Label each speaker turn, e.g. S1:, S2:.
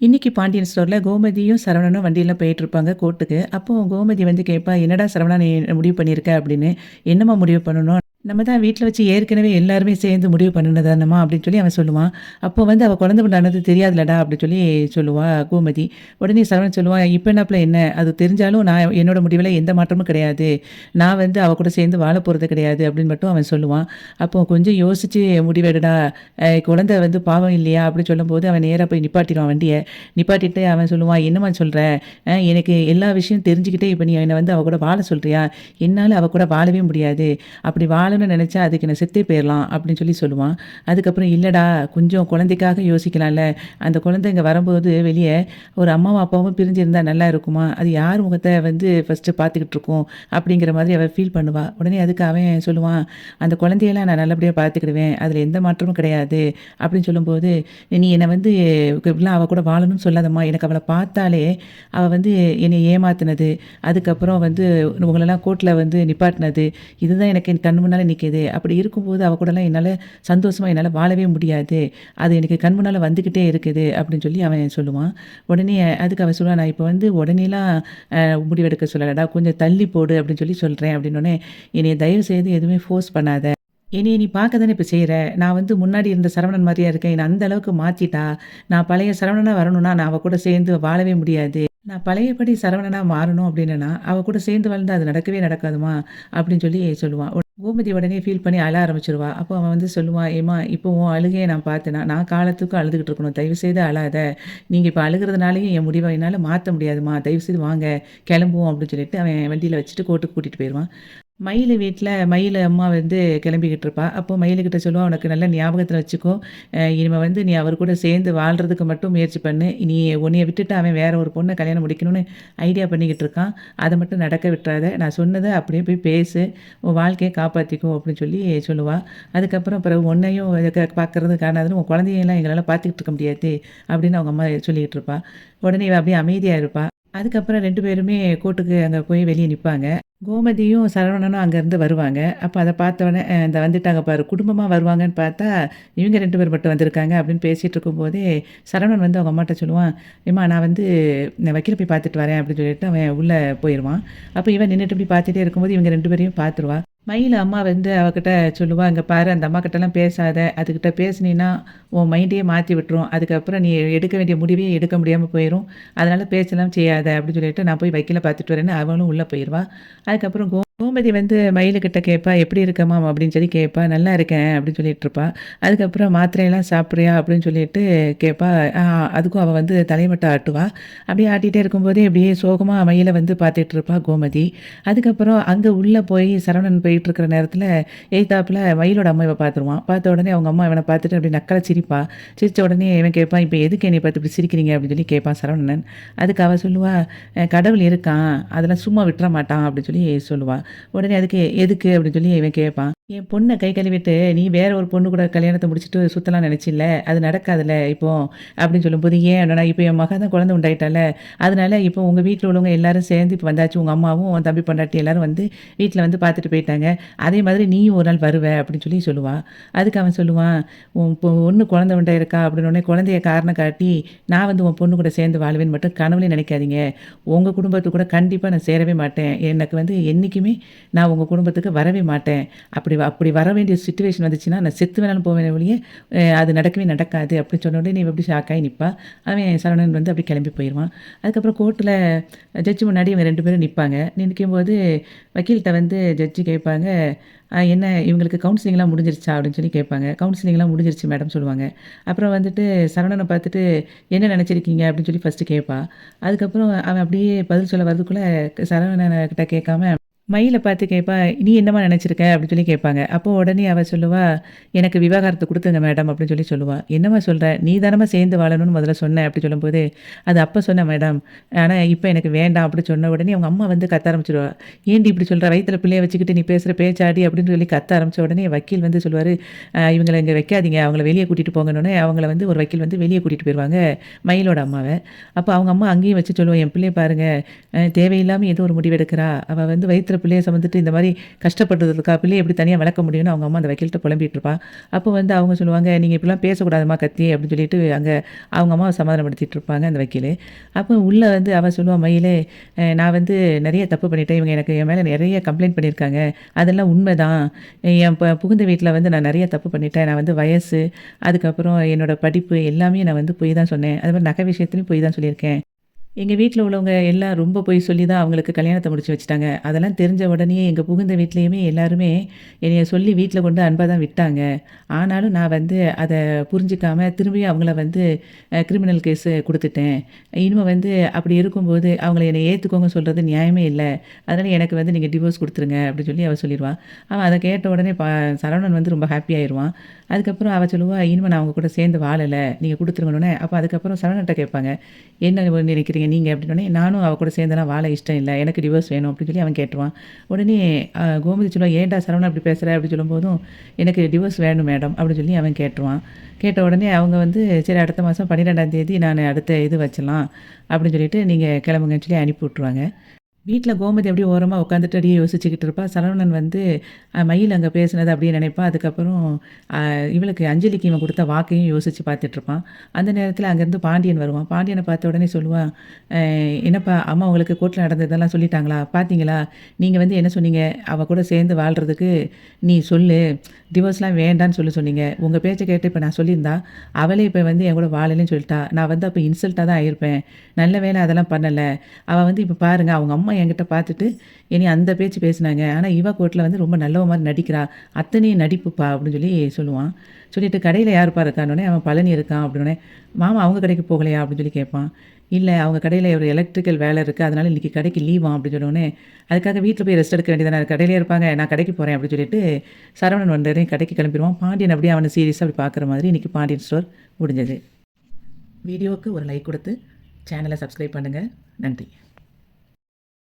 S1: இன்னைக்கு பாண்டியன் ஸ்டோர்ல கோமதியும், சரவணனும் வண்டியில போயிட்டுருப்பாங்க கோர்ட்டுக்கு. அப்போ கோமதி வந்து கேட்பா, "என்னடா சரவணா நீ முடிவு பண்ணியிருக்க?" அப்படின்னு. "என்னம்மா முடிவு பண்ணணும்? நம்ம தான் வீட்ல வச்சு ஏற்கனவே எல்லாருமே சேர்ந்து முடிவு பண்ணுனது தானம்மா" அப்படின்னு சொல்லி அவன் சொல்லுவான். அப்போ வந்து "அவ குழந்தை உண்டானது தெரியாதுலடா" அப்படின்னு சொல்லி சொல்லுவா கோமதி. உடனே சரவணன் சொல்லுவான், "இப்ப என்னாப்புல என்ன? அது தெரிஞ்சாலும் நான் என்னோட முடிவுல எந்த மாற்றமும் கிடையாது. நான் வந்து அவ கூட சேர்ந்து வாழ போறது கிடையாது" அப்படின்னு மட்டும் அவன் சொல்லுவான். அப்போ "கொஞ்சம் யோசிச்சு முடிவெடுடா. குழந்தை வந்து பாவம் இல்லையா?" அப்படின்னு சொல்லும்போது அவன் நேரா போய் நிப்பாட்டிருவான் வண்டிய. நிப்பாட்டிட்டு அவன் சொல்லுவான், "என்னம்மா சொல்ற? எனக்கு எல்லா விஷயம் தெரிஞ்சுக்கிட்டே இப்ப நீ என்ன வந்து அவ கூட வாழ சொல்றியா? என்னால அவ கூட வாழவே முடியாது. அப்படி வாழணும்னு நெனச்சா அதுக்கு நான் செத்தே போயிரலாம்." அப்படின்னு சொல்லி சொல்லுவான். அதுக்கப்புறம், "இல்லடா கொஞ்சம் குழந்தைக்காக யோசிக்கலாம்ல. அந்த குழந்தை இங்க வரும்போது வெளிய ஒரு அம்மாவும், அப்பாவும் பிரிஞ்சிருந்தா நல்லா இருக்குமா? அது யார் முகத்த வந்து ஃபர்ஸ்ட்டு பார்த்துக்கிட்டு இருக்கும்?" அப்படிங்கிற மாதிரி அவ ஃபீல் பண்ணுவா. உடனே அதுக்கு அவன் சொல்லுவான், "அந்த குழந்தையெல்லாம் நான் நல்லபடியா பார்த்துக்கிடுவேன். அதுல எந்த மாற்றமும் கிடையாது." அப்படின்னு சொல்லும்போது, "நீ என்ன வந்து இப்படிலாம் அவ கூட வாழணும்னு சொல்லாதம்மா. எனக்கு அவள பார்த்தாலே அவ வந்து என்னைய ஏமாத்துனது, அதுக்கப்புறம் வந்து உங்களலாம் கோர்ட்ல வந்து நிப்பாட்டினது, இதுதான் எனக்கு என் கண் முன்னால நிக்குது. அப்படி இருக்கும்போது அவ கூடலாம் என்னால சந்தோஷமா என்னால வாழவே முடியாது. அது எனக்கு கண் முன்னால வந்துக்கிட்டே இருக்குது." அப்படின்னு சொல்லி அவன் சொல்லுவான். உடனே அதுக்கு அவ சொல்லுவா, "நான் இப்ப வந்து உடனேலாம் முடிவெடுக்க சொல்லலடா. கொஞ்சம் தள்ளி போடு அப்படின்னு சொல்லி சொல்றேன்." அப்படின்னோனே, "என்னைய தயவு செய்து எதுவுமே ஃபோர்ஸ் பண்ணாத. என்னைய நீ பார்க்க தானே இப்ப செய்ற. நான் வந்து முன்னாடி இருந்த சரவணன் மாரியா இருக்கேன். என்ன அந்த அளவுக்கு மாத்திட்டா. நான் பழைய சரவணனா வரணும்னா, நான் அவ கூட சேர்ந்து வாழவே முடியாது. நான் பழையபடி சரவணனா மாறணும் அப்டின்னேன்னா, அவ கூட சேர்ந்து வாழ்ந்தா அது நடக்கவே நடக்காதும்மா." அப்டின்னு சொல்லி சொல்லுவான். கோமதி உடனே ஃபீல் பண்ணி அழ ஆரம்பிச்சுருவா. அப்போ அவன் வந்து சொல்லுவான், "ஏம்மா இப்போ உன் அழுகைய நான் பார்த்தேனா, நான் காலத்துக்கும் அழுதுகிட்டு இருக்கணும். தயவு செய்து அழாத. நீங்க இப்ப அழுகுறதுனாலயும் என் முடிவ என்னால மாத்த முடியாதும்மா. தயவு செய்து வாங்க, கிளம்புவோம்." அப்டின்னு சொல்லிட்டு அவன் வண்டியில வச்சுட்டு கோர்ட்டுக்கு கூட்டிட்டு போயிருவான். மயிலு வீட்ல மயிலு அம்மா வந்து கிளம்பிக்கிட்டு இருப்பா. அப்போ மயிலுகிட்ட சொல்லுவா, "உனக்கு நல்ல ஞாபகத்துல வச்சுக்கோ. இனிமே வந்து நீ அவர் கூட சேர்ந்து வாழ்றதுக்கு மட்டும் முயற்சி பண்ணு. நீ உன்னைய விட்டுட்டு அவன் வேற ஒரு பொண்ண கல்யாணம் முடிக்கணும்னு ஐடியா பண்ணிக்கிட்டு இருக்கான். அத மட்டும் நடக்க விட்டுறாத. நான் சொன்னத அப்படியே போய் பேசு. உன் வாழ்க்கைய காப்பாத்திக்கோ." அப்படின்னு சொல்லி சொல்லுவா. அதுக்கப்புறம் பிறகு உன்னையும் பார்க்கறது காணாதுன்னு உன் குழந்தையெல்லாம் எங்களால பார்த்துக்கிட்டு இருக்க முடியாது அப்படின்னு அவங்க அம்மா சொல்லிக்கிட்டு இருப்பா. உடனே இவ அப்படியே அமைதியா இருப்பா. அதுக்கப்புறம் 2 பேருமே கோர்ட்டுக்கு அங்க போய் வெளிய நிப்பாங்க. கோமதியும், சரவணனும் அங்கருந்து வருவாங்க. அப்ப அத பார்த்தோனே, இந்த வந்துட்டாங்க பாரு, குடும்பமா வருவாங்கன்னு பார்த்தா, இவங்க 2 பேர் மட்டும் வந்திருக்காங்க அப்படின்னு பேசிட்டு இருக்கும்போதே, சரவணன் வந்து அவங்க அம்மாட்ட சொல்லுவான், "எம்மா நான் வந்து இந்த வக்கீல போய் பார்த்துட்டு வரேன்." அப்படின்னு சொல்லிட்டு அவன் உள்ள போயிருவான். அப்ப இவன் நின்னுட்டு இப்படி பார்த்துட்டே இருக்கும்போது, இவங்க 2 பேரையும் பார்த்துருவா. மயிலு அம்மா வந்து அவகிட்ட சொல்லுவா, "இங்க பாரு அந்த அம்மாகிட்டலாம் பேசாத. அதுகிட்ட பேசினீன்னா, உன் மைண்டையே மாத்தி விட்டுரும். அதுக்கப்புறம் நீ எடுக்க வேண்டிய முடிவே எடுக்க முடியாம போயிரும். அதனால பேச்செல்லாம் செய்யாத." அப்படின்னு சொல்லிட்டு, "நான் போய் வக்கீல பார்த்துட்டு வரேன்னு" அவளும் உள்ள போயிருவா. அதுக்கப்புறம் கோமதி வந்து மயிலுகிட்ட கேட்பா, "எப்படி இருக்கம்மா?" அப்படின்னு சொல்லி கேட்பா. "நல்லா இருக்கேன்." அப்படின்னு சொல்லிட்டுருப்பா. அதுக்கப்புறம் "மாத்திரையெல்லாம் சாப்பிட்றியா?" அப்படின்னு சொல்லிட்டு கேட்பா. ஆ அதுக்கும் அவ வந்து தலைய மட்டும் ஆட்டுவா. அப்படியே ஆட்டிட்டே இருக்கும்போதே அப்படியே சோகமா மயில வந்து பார்த்துட்டுருப்பா கோமதி. அதுக்கப்புறம் அங்க உள்ள போய் சரவணன் போயிட்டுருக்கிற நேரத்தில, எய்த்தாப்புல மயிலோட அம்மா இவ பார்த்துருவான். பார்த்த உடனே அவங்க அம்மா இவன பார்த்துட்டு அப்படியே நக்கலா சிரிப்பா. சிரிச்ச உடனே இவன் கேட்பான், "இப்ப எதுக்கு என்னைய பார்த்து இப்படி சிரிக்கிறீங்க?" அப்படின்னு சொல்லி கேட்பான் சரவணன். அதுக்கு அவ சொல்லுவா, கடவுள் இருக்கான். அதெல்லாம் சும்மா விட்டுற மாட்டான்." அப்படின்னு சொல்லி சொல்லுவா. உடனே அதுக்கு "எதுக்கு?" அப்படின்னு சொல்லி இவன் கேட்பான். "என் பொண்ண கை கழுவிட்டு நீ வேற ஒரு பொண்ணு கூட கல்யாணத்த முடிச்சுட்டு சுத்தலாம்னு நெனச்சில்ல, அது நடக்காதுல்ல இப்போ." அப்படின்னு சொல்லும்போது, "ஏன் அப்படின்னா, இப்ப என் மக தான் குழந்தை உண்டாயிட்டால்ல, அதனால இப்போ உங்க வீட்ல உள்ளவங்க எல்லாரும் சேர்ந்து இப்ப வந்தாச்சு. உங்க அம்மாவும், உன் தம்பி பொண்டாட்டி எல்லாரும் வந்து வீட்ல வந்து பார்த்துட்டு போயிட்டாங்க. அதே மாதிரி நீயும் ஒரு நாள் வருவ." அப்படின்னு சொல்லி சொல்லுவா. அதுக்கு அவன் சொல்லுவான், "உன் பொண்ணு குழந்தை உண்டாயிருக்கா?" அப்படின்னோனே, குழந்தைய காரணம் காட்டி, "நான் வந்து உன் பொண்ணு கூட சேர்ந்து வாழ்வேன்னு மட்டும் கனவுலயும் நெனைக்காதீங்க. உங்க குடும்பத்து கூட கண்டிப்பா நான் சேரவே மாட்டேன். எனக்கு வந்து என்னைக்குமே நான் உங்க குடும்பத்துக்கு வரவே மாட்டேன். அப்படி அப்படி வர வேண்டிய சிச்சுவேஷன் வந்துச்சுன்னா, நான் செத்து வேணாலும் போவேனே ஒழிய, அது நடக்கவே நடக்காது." அப்படின்னு சொன்ன உடனே இவ அப்படியே ஷாக் ஆயி நிப்பா. அவன் சரவணன் வந்து அப்படியே கிளம்பி போயிருவான். அதுக்கப்புறம் கோர்ட்ல ஜட்ஜ் முன்னாடி இவங்க 2 பேரும் நிப்பாங்க. நிக்கும்போது வக்கீல்ட்ட வந்து ஜட்ஜி கேட்பாங்க, என்ன இவங்களுக்கு கவுன்சிலிங்லாம் முடிஞ்சிருச்சா?" அப்படின்னு சொல்லி கேட்பாங்க. "கவுன்சிலிங்லாம் முடிஞ்சிருச்சு மேடம்" சொல்லுவாங்க. அப்புறம் வந்துட்டு சரவணன பார்த்துட்டு, "என்ன நெனச்சிருக்கீங்க?" அப்படின்னு சொல்லி ஃபர்ஸ்ட்டு கேட்பா. அதுக்கப்புறம் அவன் அப்படியே பதில் சொல்ல வரதுக்குள்ள சரவணன கிட்ட கேட்காம மயில பார்த்து கேட்பா, "நீ என்னம்மா நெனச்சிருக்க?" அப்படின்னு சொல்லி கேட்பாங்க. அப்போ உடனே அவ சொல்லுவா, "எனக்கு விவாகரத்து குடுத்துருங்க மேடம்" அப்படின்னு சொல்லி சொல்லுவா. "என்னம்மா சொல்ற? நீ தானம்மா சேர்ந்து வாழணும்னு முதல்ல சொன்ன" அப்படி சொல்லும்போது, "அது அப்ப சொன்னேன் மேடம். ஆனா இப்ப எனக்கு வேண்டாம்" அப்படி சொன்ன உடனே அவங்க அம்மா வந்து கத்த ஆரம்பிச்சுருவா. "ஏன்டி இப்படி சொல்ற? வயித்துல பிள்ளைய வச்சுக்கிட்டு நீ பேசுற பேச்சாடி?" அப்படின்னு சொல்லி கத்த ஆரம்பிச்ச உடனே வக்கீல் வந்து சொல்லுவாரு, இவங்கள இங்க வைக்காதீங்க. அவங்கள வெளிய கூட்டிட்டு போங்கன்னோனே, அவங்கள வந்து ஒரு வக்கீல் வந்து வெளிய கூட்டிட்டு போயிருவாங்க, மயிலோட அம்மாவ. அப்ப அவங்க அம்மா அங்கேயும் வச்சு சொல்லுவா, "என் பிள்ளைய பாருங்க, தேவையில்லாம ஏதோ ஒரு முடிவு எடுக்கிறா. அவ வந்து வயித்துல பிள்ளைய சுமந்துட்டு இந்த மாதிரி கஷ்டப்படுறதுக்கா, பிள்ளைய எப்படி தனியாக வளர்க்க முடியும்னு அவங்க அம்மா அந்த வக்கீல்கிட்ட புலம்பிட்டு இருப்பா. அப்போ வந்து அவங்க சொல்லுவாங்க, நீங்கள் இப்படிலாம் பேசக்கூடாதும்மா கத்தி அப்படின்னு சொல்லிட்டு அங்கே அவங்க அம்மாவை சமாதானப்படுத்திட்டு இருப்பாங்க அந்த வக்கீல். அப்போ உள்ளே வந்து அவள் சொல்லுவா, மயிலே நான் வந்து நிறைய தப்பு பண்ணிட்டேன், இவங்க எனக்கு என் மேலே நிறைய கம்ப்ளைண்ட் பண்ணியிருக்காங்க, அதெல்லாம் உண்மைதான். என் புகுந்த வீட்டில் வந்து நான் நிறைய தப்பு பண்ணிட்டேன். நான் வந்து வயசு, அதுக்கப்புறம் என்னோட படிப்பு எல்லாமே நான் வந்து பொய் தான் சொன்னேன். அது மாதிரி நகை விஷயத்துலையும் பொய் தான் சொல்லியிருக்கேன். எங்க வீட்ல உள்ளவங்க எல்லாம் ரொம்ப பொய் சொல்லி தான் அவங்களுக்கு கல்யாணத்த முடிச்சு வச்சுட்டாங்க. அதெல்லாம் தெரிஞ்ச உடனே எங்க புகுந்த வீட்லயுமே எல்லாருமே என்னைய சொல்லி வீட்ல கொண்டு அன்பா தான் விட்டாங்க. ஆனாலும் நான் வந்து அத புரிஞ்சுக்காம திரும்பியும் அவங்கள வந்து கிரிமினல் கேஸு குடுத்துட்டேன். இனிமே வந்து அப்படி இருக்கும்போது அவங்கள என்னை ஏத்துக்கோங்க சொல்றது நியாயமே இல்ல. அதனால எனக்கு வந்து நீங்க டிவோர்ஸ் குடுத்துருங்க அப்படின்னு சொல்லி அவ சொல்லிருவா. அவன் அத கேட்ட உடனே சரவணன் வந்து ரொம்ப ஹாப்பி ஆயிருவான். அதுக்கப்புறம் அவ சொல்லுவா, "இனிமே நான் உங்க கூட சேர்ந்து வாழல. நீங்க குடுத்துருங்கன்னோனே." அப்ப அதுக்கப்புறம் சரவணன்ட்ட கேட்பாங்க, "என்ன நினைக்கிறீங்க நீங்க?" அப்படின்னோனே, "நானும் அவ கூட சேர்ந்தெல்லாம் வாழ இஷ்டம் இல்ல. எனக்கு டிவோர்ஸ் வேணும்." அப்படின்னு சொல்லி அவன் கேட்டுருவான். உடனே கோமதி சொல்லுவா, "ஏன்டா சரவணா இப்படி பேசுற?" அப்படி சொல்லும்போதும், "எனக்கு டிவோர்ஸ் வேணும் மேடம்." அப்படின்னு சொல்லி அவன் கேட்டுருவான். கேட்ட உடனே அவங்க வந்து, "சரி அடுத்த மாதம் 12ஆம் தேதி நான் அடுத்த இது வச்சலாம்." அப்படின்னு சொல்லிட்டு, "நீங்க கிளம்புங்கன்னு" சொல்லி அனுப்பி விட்டுருவாங்க. வீட்ல கோமதி அப்படியே ஓரமா உட்காந்துட்டு அப்படியே யோசிச்சுக்கிட்டு இருப்பா. சரவணன் வந்து மயில் அங்க பேசினது அப்படியே நினைப்பான். அதுக்கப்புறம் அ இவளுக்கு அஞ்சலிக்கு இவன் குடுத்த வாக்கையும் யோசிச்சு பார்த்துட்ருப்பான். அந்த நேரத்தில அங்கேருந்து பாண்டியன் வருவான். பாண்டியன பார்த்த உடனே சொல்லுவான், என்னப்பா அம்மா உங்களுக்கு கோர்ட்ல நடந்ததெல்லாம் சொல்லிட்டாங்களா? பார்த்தீங்களா? நீங்க வந்து என்ன சொன்னீங்க? அவ கூட சேர்ந்து வாழ்றதுக்கு நீ சொல்லு. டிவோர்ஸ்லாம் வேண்டான்னு சொன்னீங்க. உங்க பேச்ச கேட்டு இப்ப நான் சொல்லியிருந்தா, அவளே இப்ப வந்து என் கூட வாழலைன்னு சொல்லிட்டா. நான் வந்து அப்ப இன்சல்ட்டா தான் ஆயிருப்பேன். நல்ல வேளை அதெல்லாம் பண்ணல. அவ வந்து இப்ப பாருங்க, அவங்க அம்மா என்கிட்ட பார்த்துட்டு என்னைய அந்த பேச்சு பேசுனாங்க. ஆனா இவ கோர்ட்ல வந்து ரொம்ப நல்லவ மாரி நடிக்கிறா. அத்தனையும் நடிப்புப்பா அப்படின்னு சொல்லி சொல்லுவான். சொல்லிட்டு கடையில யாருப்பா இருக்கான்னோனே, அவன் பழனி இருக்கான் அப்படின்னோனே, மாமா அவங்க கடைக்கு போகலையா? அப்படின்னு சொல்லி கேட்பான். இல்ல அவங்க கடையில ஒரு எலக்ட்ரிக்கல் வேலை இருக்கு. அதனால இன்னைக்கு கடைக்கு லீவாம் அப்படின்னு சொன்னோனே, அதுக்காக வீட்ல போய் ரெஸ்ட் எடுக்க வேண்டியதானே, கடையிலே இருப்பாங்க. நான் கடைக்கு போறேன் அப்படின்னு சொல்லிட்டு சரவணன் வந்தோனே கடைக்கு கிளம்பிருவான். பாண்டியன் அப்படியே அவன சீரியஸா அப்படி பார்க்குற மாதிரி இன்னைக்கு பாண்டியன் ஸ்டோர் முடிஞ்சது. வீடியோவுக்கு ஒரு லைக் கொடுத்து சேனலை சப்ஸ்கிரைப் பண்ணுங்க. நன்றி.